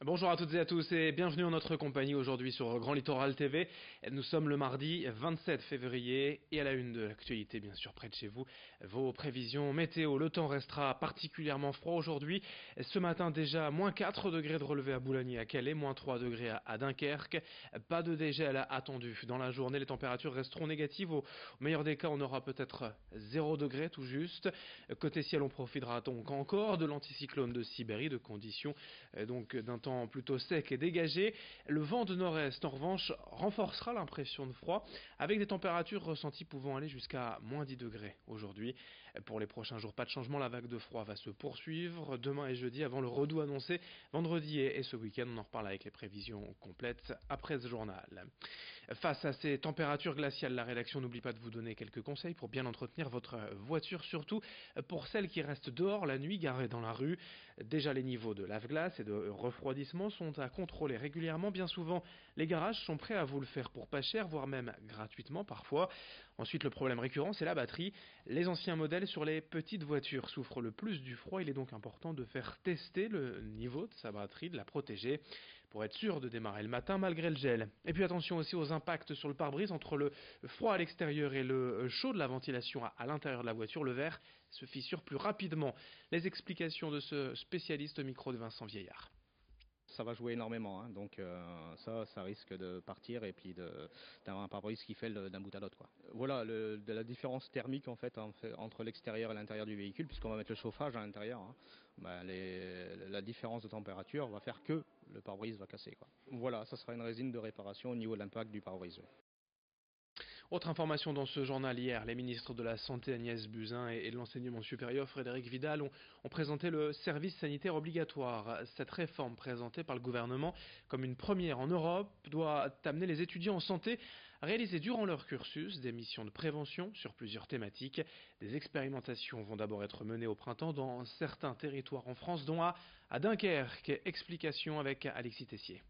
Bonjour à toutes et à tous et bienvenue en notre compagnie aujourd'hui sur Grand Littoral TV. Nous sommes le mardi 27 février et à la une de l'actualité bien sûr près de chez vous, vos prévisions météo. Le temps restera particulièrement froid aujourd'hui. Ce matin déjà moins 4 degrés de relevé à Boulogne et à Calais, moins 3 degrés à Dunkerque. Pas de dégel attendu. Dans la journée, les températures resteront négatives. Au meilleur des cas, on aura peut-être 0 degré tout juste. Côté ciel, on profitera donc encore de l'anticyclone de Sibérie, de conditions donc d'un temps plutôt sec et dégagé. Le vent de nord-est, en revanche, renforcera l'impression de froid, avec des températures ressenties pouvant aller jusqu'à moins 10 degrés aujourd'hui. Pour les prochains jours, pas de changement, la vague de froid va se poursuivre demain et jeudi avant le redout annoncé vendredi et ce week-end. On en reparle avec les prévisions complètes après ce journal. Face à ces températures glaciales, la rédaction n'oublie pas de vous donner quelques conseils pour bien entretenir votre voiture, surtout pour celles qui restent dehors la nuit garées dans la rue. Déjà, les niveaux de lave-glace et de refroidissement sont à contrôler régulièrement. Bien souvent, les garages sont prêts à vous le faire pour pas cher, voire même gratuitement parfois. Ensuite, le problème récurrent, c'est la batterie. Les anciens modèles sur les petites voitures souffrent le plus du froid. Il est donc important de faire tester le niveau de sa batterie, de la protéger pour être sûr de démarrer le matin malgré le gel. Et puis attention aussi aux impacts sur le pare-brise entre le froid à l'extérieur et le chaud de la ventilation à l'intérieur de la voiture. Le verre se fissure plus rapidement. Les explications de ce spécialiste au micro de Vincent Vieillard. Ça va jouer énormément, hein. Donc ça risque de partir et puis d'avoir un pare-brise qui fait d'un bout à l'autre, quoi. Voilà, de la différence thermique en fait entre l'extérieur et l'intérieur du véhicule, puisqu'on va mettre le chauffage à l'intérieur, hein. La différence de température va faire que le pare-brise va casser, quoi. Voilà, ça sera une résine de réparation au niveau de l'impact du pare-brise. Autre information dans ce journal hier, les ministres de la Santé Agnès Buzyn et de l'Enseignement supérieur Frédéric Vidal ont présenté le service sanitaire obligatoire. Cette réforme présentée par le gouvernement comme une première en Europe doit amener les étudiants en santé à réaliser durant leur cursus des missions de prévention sur plusieurs thématiques. Des expérimentations vont d'abord être menées au printemps dans certains territoires en France, dont à Dunkerque. Explication avec Alexis Tessier.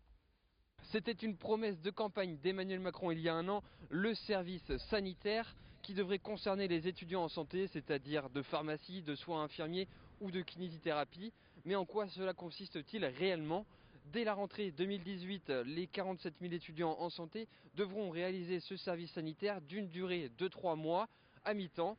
C'était une promesse de campagne d'Emmanuel Macron il y a un an, le service sanitaire qui devrait concerner les étudiants en santé, c'est-à-dire de pharmacie, de soins infirmiers ou de kinésithérapie. Mais en quoi cela consiste-t-il réellement ? Dès la rentrée 2018, les 47 000 étudiants en santé devront réaliser ce service sanitaire d'une durée de 3 mois à mi-temps.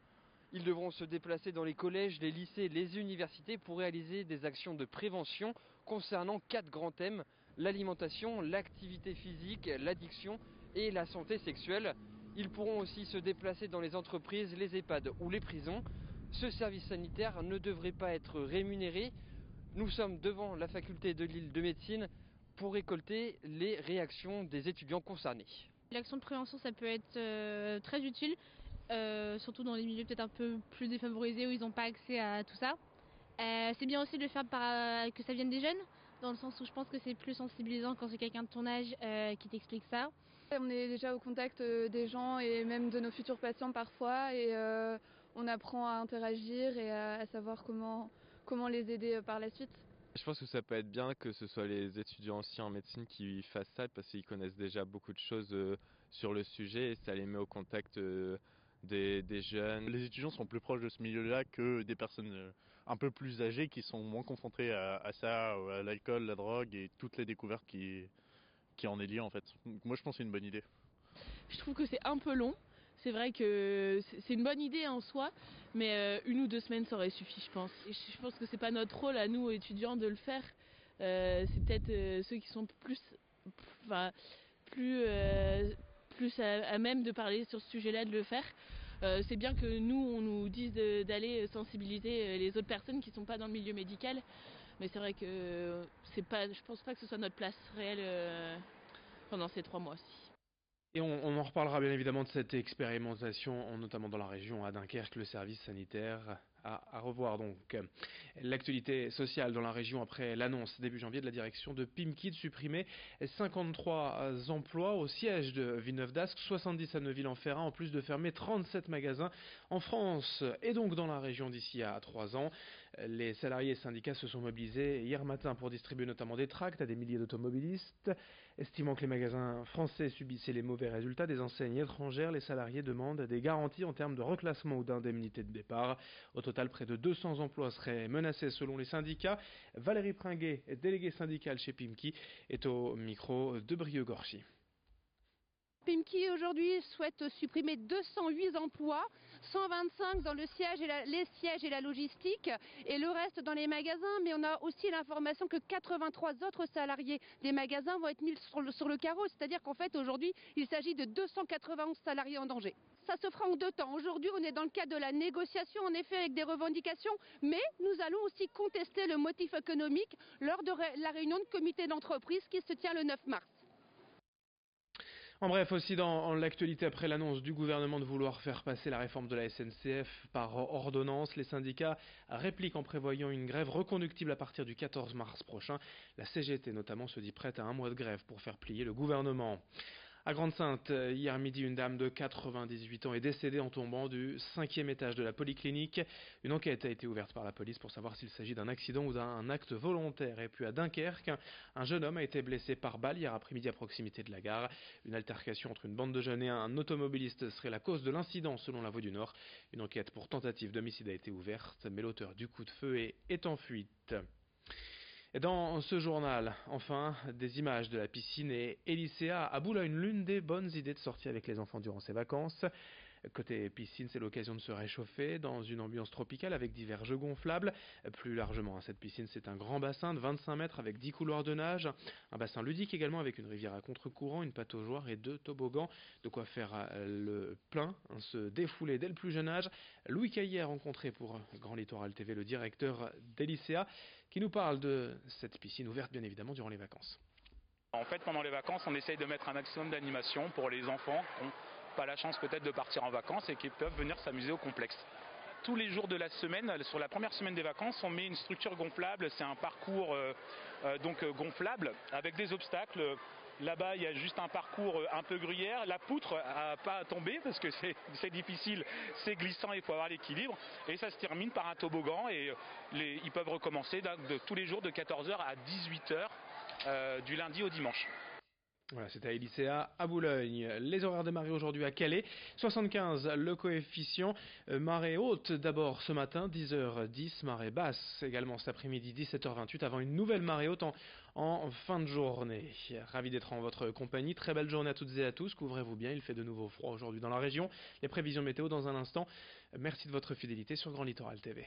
Ils devront se déplacer dans les collèges, les lycées, les universités pour réaliser des actions de prévention concernant 4 grands thèmes: l'alimentation, l'activité physique, l'addiction et la santé sexuelle. Ils pourront aussi se déplacer dans les entreprises, les EHPAD ou les prisons. Ce service sanitaire ne devrait pas être rémunéré. Nous sommes devant la faculté de Lille de médecine pour récolter les réactions des étudiants concernés. L'action de prévention, ça peut être très utile, surtout dans les milieux peut-être un peu plus défavorisés où ils n'ont pas accès à tout ça. C'est bien aussi de le faire que ça vienne des jeunes, dans le sens où je pense que c'est plus sensibilisant quand c'est quelqu'un de ton âge qui t'explique ça. On est déjà au contact des gens et même de nos futurs patients parfois, et on apprend à interagir et à savoir comment les aider par la suite. Je pense que ça peut être bien que ce soit les étudiants anciens en médecine qui fassent ça parce qu'ils connaissent déjà beaucoup de choses sur le sujet et ça les met au contact des jeunes. Les étudiants sont plus proches de ce milieu-là que des personnes un peu plus âgées qui sont moins confrontées à ça, à l'alcool, la drogue et toutes les découvertes qui en est liée en fait. Moi je pense que c'est une bonne idée. Je trouve que c'est un peu long. C'est vrai que c'est une bonne idée en soi, mais 1 ou 2 semaines ça aurait suffi, je pense. Et je pense que c'est pas notre rôle à nous étudiants de le faire. C'est peut-être ceux qui sont plus à même de parler sur ce sujet-là de le faire. C'est bien que nous on nous dise d'aller sensibiliser les autres personnes qui sont pas dans le milieu médical, mais c'est vrai que je pense pas que ce soit notre place réelle pendant ces 3 mois-ci. Et on en reparlera bien évidemment de cette expérimentation, notamment dans la région à Dunkerque, le service sanitaire à revoir donc. L'actualité sociale dans la région après l'annonce début janvier de la direction de Pimkit de supprimer 53 emplois au siège de Villeneuve-d'Ascq, 70 à Neuville-en-Ferrain, en plus de fermer 37 magasins en France et donc dans la région d'ici à 3 ans. Les salariés et syndicats se sont mobilisés hier matin pour distribuer notamment des tracts à des milliers d'automobilistes. Estimant que les magasins français subissaient les mauvais résultats des enseignes étrangères, les salariés demandent des garanties en termes de reclassement ou d'indemnité de départ. Au total, près de 200 emplois seraient menacés selon les syndicats. Valérie Pringuet, déléguée syndicale chez Pimki, est au micro de Brieux-Gorchy. Pimki aujourd'hui souhaite supprimer 208 emplois, 125 dans les sièges et la logistique et le reste dans les magasins. Mais on a aussi l'information que 83 autres salariés des magasins vont être mis sur le carreau. C'est-à-dire qu'en fait aujourd'hui il s'agit de 291 salariés en danger. Ça se fera en deux temps. Aujourd'hui on est dans le cadre de la négociation en effet avec des revendications, mais nous allons aussi contester le motif économique lors de la réunion de comité d'entreprise qui se tient le 9 mars. En bref, aussi dans l'actualité, après l'annonce du gouvernement de vouloir faire passer la réforme de la SNCF par ordonnance, les syndicats répliquent en prévoyant une grève reconductible à partir du 14 mars prochain. La CGT notamment se dit prête à un mois de grève pour faire plier le gouvernement. À Grande-Synthe, hier midi, une dame de 98 ans est décédée en tombant du 5e étage de la polyclinique. Une enquête a été ouverte par la police pour savoir s'il s'agit d'un accident ou d'un acte volontaire. Et puis à Dunkerque, un jeune homme a été blessé par balle hier après-midi à proximité de la gare. Une altercation entre une bande de jeunes et un automobiliste serait la cause de l'incident selon la Voix du Nord. Une enquête pour tentative d'homicide a été ouverte, mais l'auteur du coup de feu est en fuite. Et dans ce journal, enfin, des images de la piscine et lycéa à Boulogne, l'une des bonnes idées de sortie avec les enfants durant ces vacances. Côté piscine, c'est l'occasion de se réchauffer dans une ambiance tropicale avec divers jeux gonflables. Plus largement, cette piscine, c'est un grand bassin de 25 mètres avec 10 couloirs de nage. Un bassin ludique également avec une rivière à contre-courant, une pataugeoire et 2 toboggans. De quoi faire le plein, se défouler dès le plus jeune âge. Louis Caillet a rencontré pour Grand Littoral TV le directeur des lycéas qui nous parle de cette piscine ouverte bien évidemment durant les vacances. En fait, pendant les vacances, on essaye de mettre un maximum d'animation pour les enfants qui n'ont pas la chance peut-être de partir en vacances et qui peuvent venir s'amuser au complexe. Tous les jours de la semaine, sur la première semaine des vacances, on met une structure gonflable, c'est un parcours gonflable avec des obstacles. Là-bas, il y a juste un parcours un peu gruyère. La poutre n'a pas à tomber parce que c'est difficile, c'est glissant, il faut avoir l'équilibre. Et ça se termine par un toboggan et ils peuvent recommencer tous les jours de 14h à 18h du lundi au dimanche. Voilà, c'était à lycéa à Boulogne. Les horaires de marée aujourd'hui à Calais. 75 le coefficient. Marée haute d'abord ce matin, 10h10. Marée basse également cet après-midi, 17h28, avant une nouvelle marée haute en fin de journée. Ravi d'être en votre compagnie. Très belle journée à toutes et à tous. Couvrez-vous bien, il fait de nouveau froid aujourd'hui dans la région. Les prévisions météo dans un instant. Merci de votre fidélité sur Grand Littoral TV.